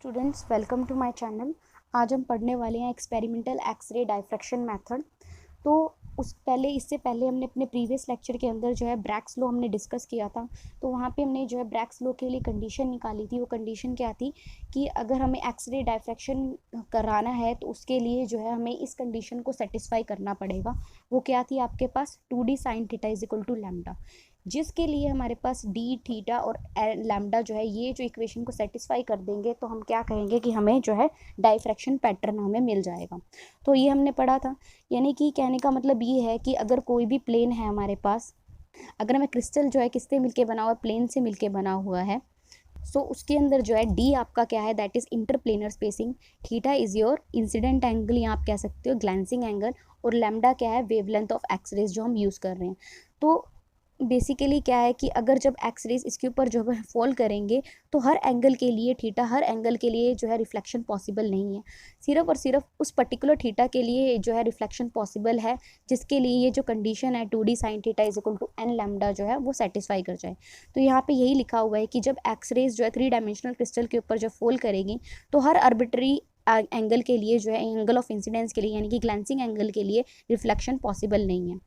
Students welcome to my channel. आज हम पढ़ने वाले हैं एक्सपेरिमेंटल एक्सरे डायफ्रैक्शन मेथड। तो इससे पहले हमने अपने प्रीवियस लेक्चर के अंदर जो है ब्रैग्स लॉ हमने डिस्कस किया था। तो वहाँ पे हमने जो है ब्रैग्स लॉ के लिए कंडीशन निकाली थी। वो कंडीशन क्या थी कि अगर हमें एक्सरे डायफ्रैक्शन कराना है तो उसके लिए जो है हमें इस कंडीशन को सेटिस्फाई करना पड़ेगा। वो क्या थी आपके पास 2d sin theta is equal to lambda, जिसके लिए हमारे पास डी थीटा और लैम्डा जो है ये जो इक्वेशन को सेटिस्फाई कर देंगे तो हम क्या कहेंगे कि हमें जो है डायफ्रैक्शन पैटर्न हमें मिल जाएगा। तो ये हमने पढ़ा था। यानी कि कहने का मतलब ये है कि अगर कोई भी प्लेन है हमारे पास, अगर हमें क्रिस्टल जो है किससे मिलके बना हुआ है, प्लेन से मिलके बना हुआ है, सो उसके अंदर जो है डी आपका क्या है, that is interplanar spacing, theta is your incident angle या आप कह सकते हो ग्लैंसिंग एंगल, और लैम्डा क्या है, वेवलेंथ ऑफ एक्सरेज जो हम यूज़ कर रहे हैं। तो बेसिकली क्या है कि अगर जब एक्सरेज इसके ऊपर जो है फॉल करेंगे तो हर एंगल के लिए थीटा, हर एंगल के लिए जो है रिफ्लेक्शन पॉसिबल नहीं है। सिर्फ और सिर्फ उस पर्टिकुलर थीटा के लिए जो है रिफ्लेक्शन पॉसिबल है जिसके लिए ये जो कंडीशन है 2d sin theta is equal to n lambda जो है वो सेटिस्फाई कर जाए। तो यहाँ पे यही लिखा हुआ है कि जब एक्सरेज जो है 3 डायमेंशनल क्रिस्टल के ऊपर जब फॉल करेगी तो हर आर्बिट्री एंगल के लिए जो है, एंगल ऑफ इंसिडेंस के लिए यानी कि ग्लैंसिंग एंगल के लिए रिफ्लेक्शन पॉसिबल नहीं है।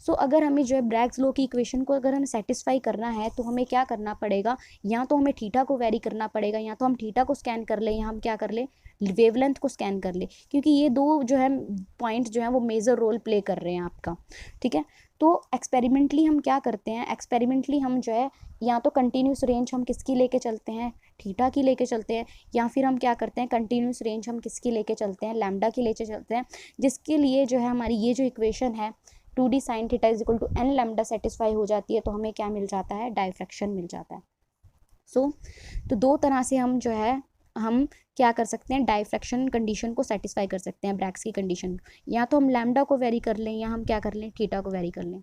सो अगर हमें जो है ब्रैग्स लॉ की इक्वेशन को अगर हमें सेटिस्फाई करना है तो हमें क्या करना पड़ेगा, या तो हमें थीटा को वेरी करना पड़ेगा, या तो हम थीटा को स्कैन कर ले, या हम क्या कर ले, वेवलेंथ को स्कैन कर ले, क्योंकि ये दो जो है पॉइंट जो है वो मेजर रोल प्ले कर रहे हैं आपका। ठीक है। तो एक्सपेरिमेंटली हम क्या करते हैं, एक्सपेरिमेंटली हम जो है या तो कंटिन्यूस रेंज हम किसकी लेके चलते हैं, थीटा की लेके चलते हैं, या फिर हम क्या करते हैं कंटिन्यूस रेंज हम किसकी लेके चलते हैं, लैम्डा की लेके चलते हैं, जिसके लिए जो है हमारी ये जो इक्वेशन है 2d sin theta is equal to n lambda satisfy हो जाती है, तो हमें क्या मिल जाता है, डायफ्रैक्शन मिल जाता है। तो दो तरह से हम जो है हम क्या कर सकते हैं, डायफ्रैक्शन कंडीशन को सेटिस्फाई कर सकते हैं ब्रैग्स की कंडीशन। या तो हम लैम्डा को वेरी कर लें, या हम क्या कर लें, थीटा को वेरी कर लें।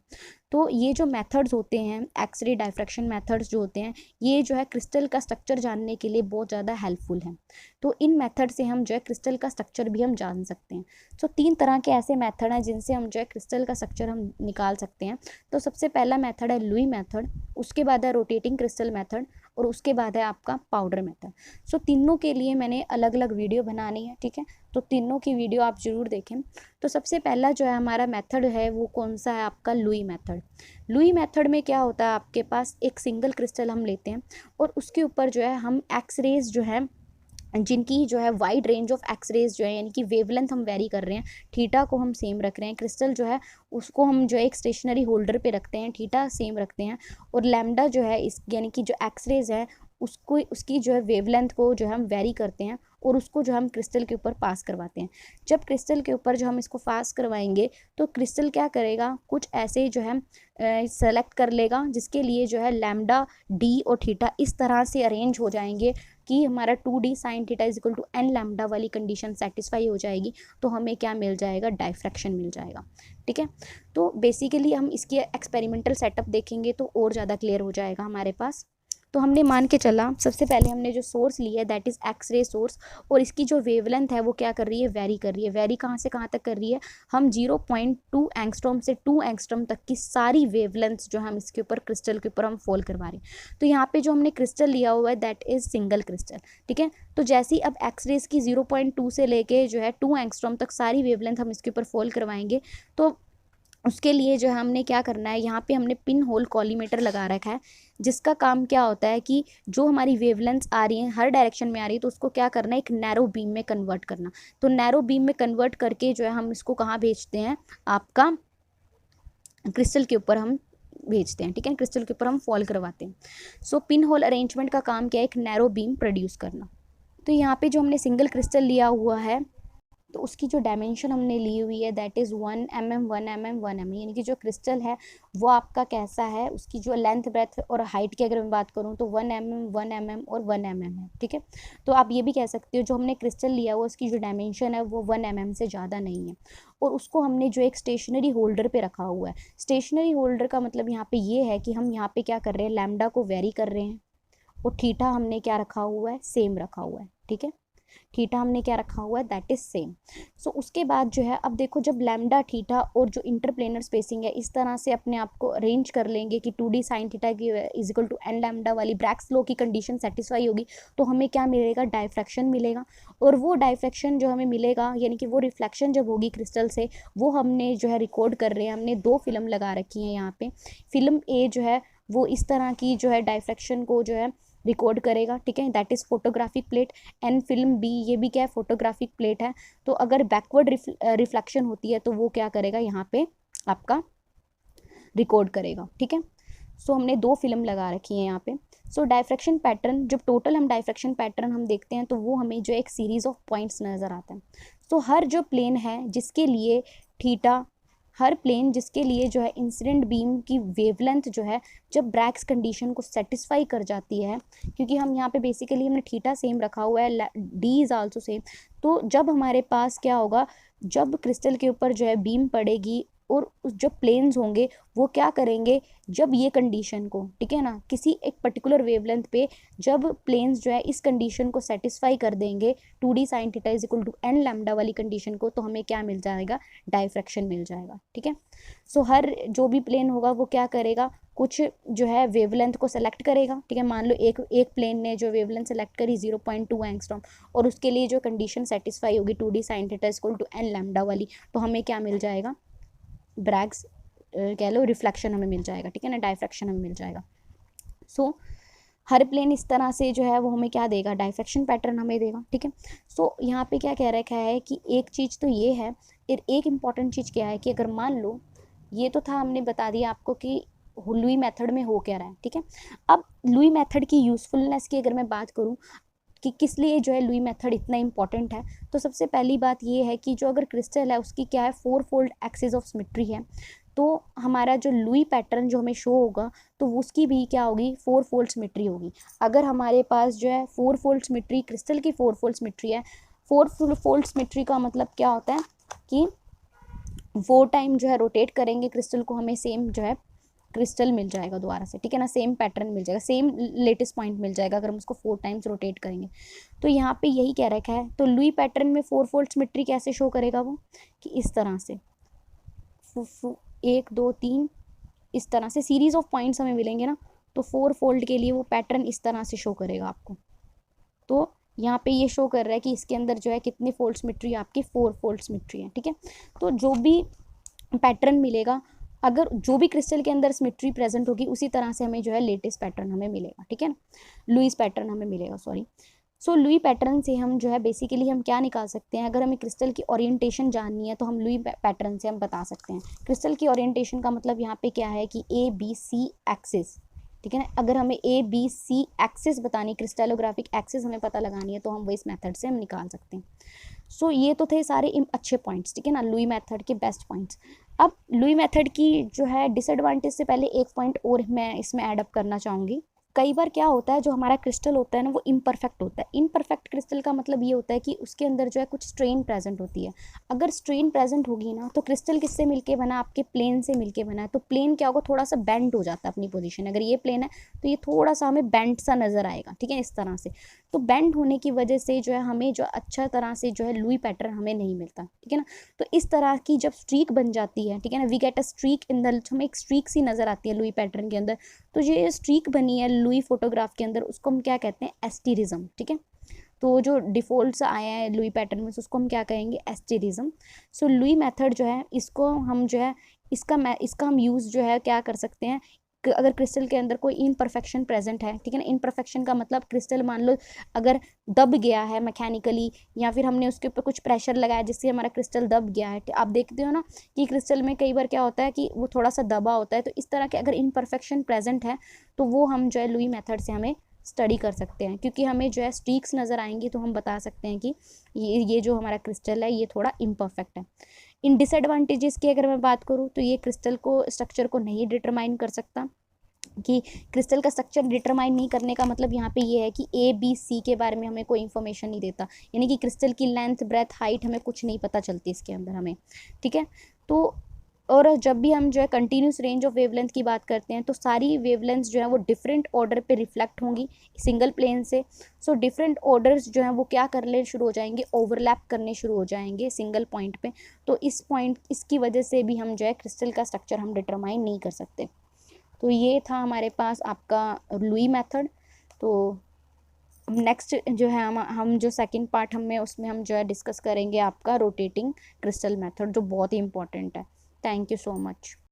तो ये जो मेथड्स होते हैं, एक्सरे डायफ्रैक्शन मेथड्स जो होते हैं, ये जो है क्रिस्टल का स्ट्रक्चर जानने के लिए बहुत ज़्यादा हेल्पफुल हैं। तो इन मेथड से हम जो है क्रिस्टल का स्ट्रक्चर भी हम जान सकते हैं। तो 3 तरह के ऐसे मेथड हैं जिनसे हम जो है क्रिस्टल का स्ट्रक्चर हम निकाल सकते हैं। तो सबसे पहला मेथड है लुई मेथड, उसके बाद है रोटेटिंग क्रिस्टल मेथड, और उसके बाद है आपका पाउडर मेथड। सो तीनों के लिए मैंने अलग अलग वीडियो बनानी है। ठीक है। तो तीनों की वीडियो आप ज़रूर देखें। तो सबसे पहला जो है हमारा मेथड है वो कौन सा है, आपका लुई मेथड। लुई मेथड में क्या होता है, आपके पास एक सिंगल क्रिस्टल हम लेते हैं और उसके ऊपर जो है हम एक्सरेज जो है जिनकी जो है वाइड रेंज ऑफ एक्सरेज जो है, यानी कि वेवलेंथ हम वेरी कर रहे हैं, थीटा को हम सेम रख रहे हैं, क्रिस्टल जो है उसको हम जो है एक स्टेशनरी होल्डर पे रखते हैं, थीटा सेम रखते हैं, और लैम्डा जो है इस यानी कि जो एक्सरेज है उसको, उसकी जो है वेवलेंथ को जो है हम वेरी करते हैं, और उसको जो हम क्रिस्टल के ऊपर पास करवाते हैं। जब क्रिस्टल के ऊपर जो हम इसको पास करवाएंगे तो क्रिस्टल क्या करेगा, कुछ ऐसे जो है सेलेक्ट कर लेगा जिसके लिए जो है लैम्डा, डी और थीटा इस तरह से अरेंज हो जाएंगे कि हमारा 2d sin theta is equal to n lambda वाली कंडीशन सेटिस्फाई हो जाएगी, तो हमें क्या मिल जाएगा, डायफ्रैक्शन मिल जाएगा। ठीक है। तो बेसिकली हम इसकी एक्सपेरिमेंटल सेटअप देखेंगे तो और ज़्यादा क्लियर हो जाएगा हमारे पास। तो हमने मान के चला, सबसे पहले हमने जो सोर्स लिया है दैट इज़ एक्सरे सोर्स, और इसकी जो वेवलेंथ है वो क्या कर रही है, वेरी कर रही है। वेरी कहाँ से कहाँ तक कर रही है, हम 0.2 एंगस्ट्रॉम से 2 एंगस्ट्रॉम तक की सारी वेवलेंथ जो हम इसके ऊपर क्रिस्टल के ऊपर हम फॉल करवा रहे हैं। तो यहाँ पे जो हमने क्रिस्टल लिया हुआ है दैट इज़ सिंगल क्रिस्टल। ठीक है। तो जैसे ही अब एक्सरेज की 0.2 से लेके जो है 2 एंगस्ट्रॉम तक सारी वेवलेंथ हम इसके ऊपर फॉल करवाएंगे, तो उसके लिए जो है हमने क्या करना है, यहाँ पे हमने पिन होल कॉलीमेटर लगा रखा है, जिसका काम क्या होता है कि जो हमारी वेवलेंथ्स आ रही हैं हर डायरेक्शन में आ रही है, तो उसको क्या करना है, एक नैरो बीम में कन्वर्ट करना। तो नैरो बीम में कन्वर्ट करके जो है हम इसको कहाँ भेजते हैं, आपका क्रिस्टल के ऊपर हम भेजते हैं। ठीक है। क्रिस्टल के ऊपर हम फॉल करवाते हैं। सो पिन होल अरेंजमेंट का काम क्या है, एक नैरो बीम प्रोड्यूस करना। तो यहाँ पे जो हमने सिंगल क्रिस्टल लिया हुआ है तो उसकी जो डायमेंशन हमने ली हुई है that is 1 mm 1 mm 1 mm, यानी कि जो क्रिस्टल है वो आपका कैसा है, उसकी जो लेंथ ब्रेथ और हाइट की अगर मैं बात करूँ तो 1 mm 1 mm और 1 mm है। ठीक है। तो आप ये भी कह सकते हो जो हमने क्रिस्टल लिया हुआ उसकी जो डायमेंशन है वो 1 mm से ज़्यादा नहीं है, और उसको हमने जो एक स्टेशनरी होल्डर पे रखा हुआ है। स्टेशनरी होल्डर का मतलब यहाँ पे ये है कि हम यहाँ पे क्या कर रहे हैं, लैम्डा को वेरी कर रहे हैं, और थीटा हमने क्या रखा हुआ है, सेम रखा हुआ है। ठीक है। थीटा हमने क्या रखा हुआ है, दैट इज सेम। सो उसके बाद जो है अब देखो, जब लैम्डा थीटा और जो इंटरप्लेनर स्पेसिंग है इस तरह से अपने आप को अरेंज कर लेंगे कि 2d साइन थीटा की is equal to n lambda वाली ब्रैग्स लॉ की कंडीशन सेटिस्फाई होगी, तो हमें क्या मिलेगा, डायफ्रैक्शन मिलेगा। और वो डायफ्रैक्शन जो हमें मिलेगा, यानी कि वो रिफ्लेक्शन जब होगी क्रिस्टल से, वो हमने जो है रिकॉर्ड कर रहे हैं, हमने 2 फिल्म लगा रखी हैं यहाँ पे। फिल्म ए जो है वो इस तरह की जो है डायफ्रैक्शन को जो है रिकॉर्ड करेगा, ठीक है, that is photographic plate. And film B, ये भी क्या है, फोटोग्राफिक प्लेट है। तो अगर बैकवर्ड रिफ्लेक्शन होती है तो वो क्या करेगा, यहाँ पे आपका रिकॉर्ड करेगा, ठीक है। सो हमने 2 फिल्म लगा रखी है यहाँ पे। सो डायफ्रैक्शन पैटर्न, जब टोटल हम डायफ्रैक्शन पैटर्न हम देखते हैं तो वो हमें जो एक सीरीज ऑफ पॉइंट्स नज़र आता है। सो हर जो प्लेन है जिसके लिए थीटा, हर प्लेन जिसके लिए जो है इंसिडेंट बीम की वेवलेंथ जो है जब ब्रैग्स कंडीशन को सेटिस्फाई कर जाती है, क्योंकि हम यहाँ पे बेसिकली हमने थीटा सेम रखा हुआ है, डी इज़ आल्सो सेम। तो जब हमारे पास क्या होगा, जब क्रिस्टल के ऊपर जो है बीम पड़ेगी और जो प्लेन्स होंगे वो क्या करेंगे, जब ये कंडीशन को, ठीक है ना, किसी एक पर्टिकुलर वेवलेंथ पे जब प्लेन्स जो है इस कंडीशन को सेटिस्फाई कर देंगे 2d sine theta is equal to n lambda वाली कंडीशन को, तो हमें क्या मिल जाएगा, डायफ्रैक्शन मिल जाएगा, ठीक है। सो हर जो भी प्लेन होगा वो क्या करेगा, कुछ जो है वेवलेंथ को सेलेक्ट करेगा, ठीक है। मान लो एक प्लेन ने जो वेवलेंथ सेलेक्ट करी 0.2 एंगस्ट्रॉम, और उसके लिए जो कंडीशन सेटिस्फाई होगी 2d sine theta is equal to n lambda वाली, तो हमें क्या मिल जाएगा, ब्रैग्स कह लो रिफ्लेक्शन हमें मिल जाएगा, ठीक है ना, डायफ्रैक्शन हमें मिल जाएगा। सो हर प्लेन इस तरह से जो है वो हमें क्या देगा, डायफ्रैक्शन पैटर्न हमें देगा, ठीक है। सो यहाँ पे क्या कह रखा है कि एक चीज़ तो ये है, एक इम्पॉर्टेंट चीज़ क्या है कि अगर मान लो, ये तो था हमने बता दिया आपको कि लुई मेथड में हो क्या रहा है, ठीक है। अब लुई मेथड की यूज़फुलनेस की अगर मैं बात करूँ कि किस लिए जो है लुई मेथड इतना इंपॉर्टेंट है, तो सबसे पहली बात ये है कि जो अगर क्रिस्टल है उसकी क्या है 4 फोल्ड एक्सिस ऑफ सिमेट्री है, तो हमारा जो लुई पैटर्न जो हमें शो होगा तो उसकी भी क्या होगी, 4 फोल्ड सिमेट्री होगी। अगर हमारे पास जो है 4 फोल्ड सिमेट्री, क्रिस्टल की 4 फोल्ड सिमेट्री है, 4 फोल्ड सिमेट्री का मतलब क्या होता है कि 4 टाइम जो है रोटेट करेंगे क्रिस्टल को, हमें सेम जो है क्रिस्टल मिल जाएगा दोबारा से, ठीक है ना, सेम पैटर्न मिल जाएगा, सेम लेटेस्ट पॉइंट मिल जाएगा अगर हम उसको 4 टाइम्स रोटेट करेंगे। तो यहाँ पे यही कह रखा है। तो लुई पैटर्न में 4 फोल्ड सिमेट्री कैसे शो करेगा वो, कि इस तरह से 1 2 3 इस तरह से सीरीज ऑफ पॉइंट्स हमें मिलेंगे ना, तो 4 फोल्ड के लिए वो पैटर्न इस तरह से शो करेगा आपको। तो यहाँ पे ये शो कर रहा है कि इसके अंदर जो है कितनी फोल्ड सिमेट्री, आपकी 4 फोल्ड सिमेट्री है, ठीक है। तो जो भी पैटर्न मिलेगा, अगर जो भी क्रिस्टल के अंदर सिमेट्री प्रेजेंट होगी उसी तरह से हमें जो है लेटेस्ट पैटर्न हमें मिलेगा, ठीक है ना, लुईस पैटर्न हमें मिलेगा, सॉरी। सो लुई पैटर्न से हम जो है बेसिकली हम क्या निकाल सकते हैं, अगर हमें क्रिस्टल की ओरिएंटेशन जाननी है तो हम लुई पैटर्न से हम बता सकते हैं। क्रिस्टल की ओरिएंटेशन का मतलब यहाँ पे क्या है कि ए बी सी एक्सिस, ठीक है ना। अगर हमें ए बी सी एक्सिस बतानी, क्रिस्टलोग्राफिक एक्सिस हमें पता लगानी है, तो हम वो इस मेथड से हम निकाल सकते हैं। सो ये तो थे सारे अच्छे पॉइंट्स, ठीक है ना, लुई मेथड के बेस्ट पॉइंट्स। अब लुई मेथड की जो है डिसएडवांटेज से पहले एक पॉइंट और मैं इसमें ऐड अप करना चाहूँगी। कई बार क्या होता है, जो हमारा क्रिस्टल होता है ना वो इम्परफेक्ट होता है। इम्परफेक्ट क्रिस्टल का मतलब ये होता है कि उसके अंदर जो है कुछ स्ट्रेन प्रेजेंट होती है। अगर स्ट्रेन प्रेजेंट होगी ना, तो क्रिस्टल किससे मिलके बना, आपके प्लेन से मिलके बना है, तो प्लेन क्या होगा, थोड़ा सा बेंड हो जाता है अपनी पोजीशन। अगर ये प्लेन है तो ये थोड़ा सा हमें बेंड सा नजर आएगा, ठीक है, इस तरह से। तो बेंड होने की वजह से जो है हमें जो अच्छा तरह से जो है लुई पैटर्न हमें नहीं मिलता, ठीक है ना। तो इस तरह की जब स्ट्रीक बन जाती है, ठीक है ना, we get a streak in the, हमें एक स्ट्रीक सी नजर आती है लुई पैटर्न के अंदर, तो ये स्ट्रीक बनी है लुई फोटोग्राफ के अंदर, उसको हम क्या कहते हैं, एस्टेरिज्म, ठीक है। तो जो डिफॉल्ट्स आया है लुई पैटर्न में उसको हम क्या कहेंगे, एस्टेरिज्म। सो लुई मेथड जो है इसको हम जो है इसका हम यूज़ जो है क्या कर सकते हैं, अगर क्रिस्टल के अंदर कोई इम्परफेक्शन प्रेजेंट है, ठीक है ना, इम्परफेक्शन का मतलब क्रिस्टल मान लो अगर दब गया है मैकेनिकली, या फिर हमने उसके ऊपर कुछ प्रेशर लगाया जिससे हमारा क्रिस्टल दब गया है। आप देखते हो ना कि क्रिस्टल में कई बार क्या होता है कि वो थोड़ा सा दबा होता है, तो इस तरह के अगर इम्परफेक्शन प्रेजेंट है तो वो हम जो है लुई मेथड से हमें स्टडी कर सकते हैं, क्योंकि हमें जो है स्ट्रीक्स नज़र आएंगी तो हम बता सकते हैं कि ये जो हमारा क्रिस्टल है ये थोड़ा इम्परफेक्ट है। इन डिसएडवांटेजेस की अगर मैं बात करूँ तो ये क्रिस्टल को स्ट्रक्चर को नहीं डिटरमाइन कर सकता, कि क्रिस्टल का स्ट्रक्चर डिटरमाइन नहीं करने का मतलब यहाँ पे ये है कि ए बी सी के बारे में हमें कोई इन्फॉर्मेशन नहीं देता, यानी कि क्रिस्टल की लेंथ ब्रेथ हाइट हमें कुछ नहीं पता चलती इसके अंदर हमें, ठीक है। तो और जब भी हम जो है कंटिन्यूस रेंज ऑफ वेवलेंथ की बात करते हैं तो सारी वेवलेंथ्स जो है वो डिफरेंट ऑर्डर पे रिफ्लेक्ट होंगी सिंगल प्लेन से। सो डिफरेंट ऑर्डर्स जो हैं वो क्या करने शुरू हो जाएंगे, ओवरलैप करने शुरू हो जाएंगे सिंगल पॉइंट पे। तो इसकी वजह से भी हम जो है क्रिस्टल का स्ट्रक्चर हम डिटरमाइन नहीं कर सकते। तो ये था हमारे पास आपका लुई मेथड। तो नेक्स्ट जो है हम जो सेकंड पार्ट हमें उसमें हम जो है डिस्कस करेंगे आपका रोटेटिंग क्रिस्टल मेथड, जो बहुत ही इंपॉर्टेंट है। Thank you so much.